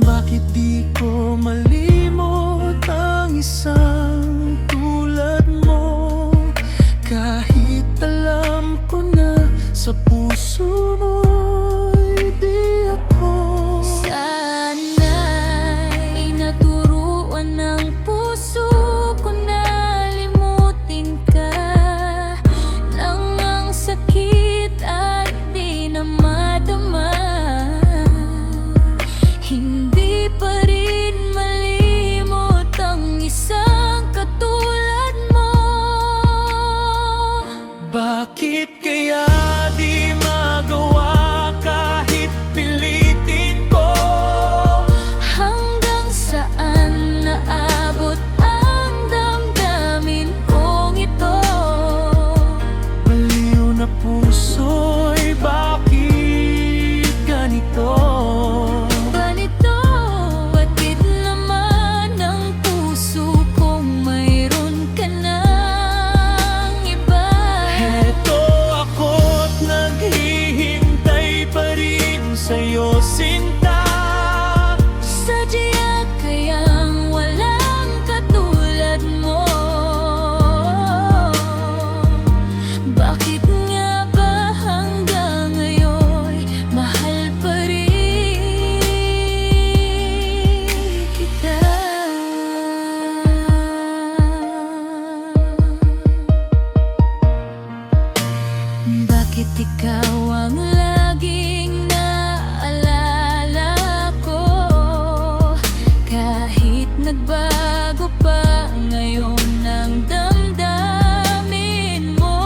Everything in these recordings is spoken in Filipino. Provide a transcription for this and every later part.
Bakit di ko malimot ang isang tulad mo? Kahit alam ko na sa puso mo'y di ako. Sana'y naturuan ng puso ko na limutin ka, nang ang sakit ay di na madama. Hindi pa rin malimot ang isang katulad mo. Bakit kaya di magawa kahit pilitin ko? Hanggang saan naabot ang damdamin kong ito? Baliw na puso'y bakit ganito? Ganito, bakit naman ang puso kong mayroon ka ng iba? Heto ako't naghihintay pa rin sa'yo, sinta. Sadya kayang walang katulad mo? Bakit nga ba hanggang ngayon mahal pa rin kita? Bakit ikaw ang laging naalala ko? Kahit nagbago pa ngayon ang damdamin mo.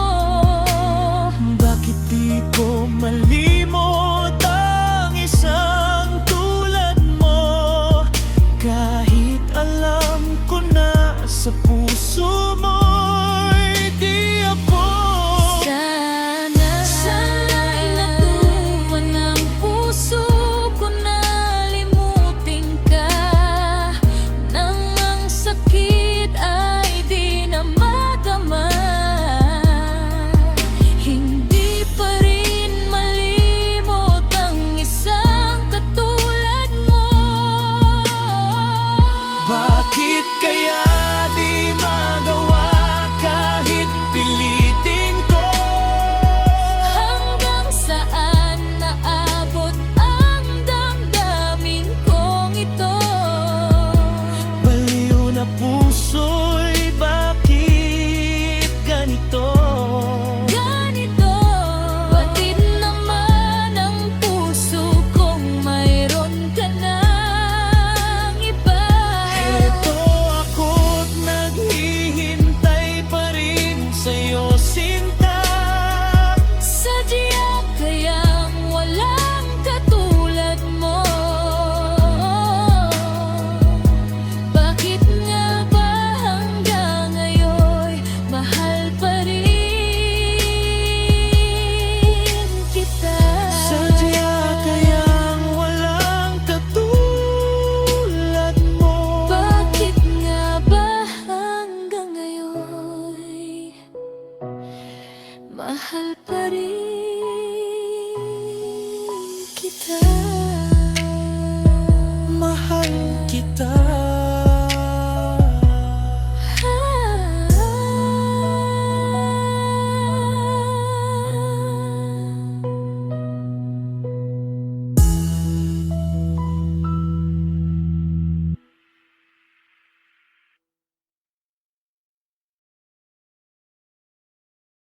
Bakit di ko malimot ang isang tulad mo? Kahit alam ko na sa puso mo'y di ako. Sana'y naturuan ng puso ko na limutin ka, nang ang sakit ay di na madama. Hindi pa rin malimot ang isang katulad mo. Bakit kaya di magawa kahit pilitin ko? Hanggang saan naabot ang damdamin kong ito? Baliw na puso'y bakit ganito? Ganito, bakit naman ang puso kong mayroon ka ng iba? Heto ako't naghihintay pa rin sa'yo, sinta. Sadya kayang walang katulad mo? Bakit nga ba hanggang ngayon mahal pa rin kita? Sadya kayang walang katulad mo? Bakit nga ba hanggang ngayon mahal pa rin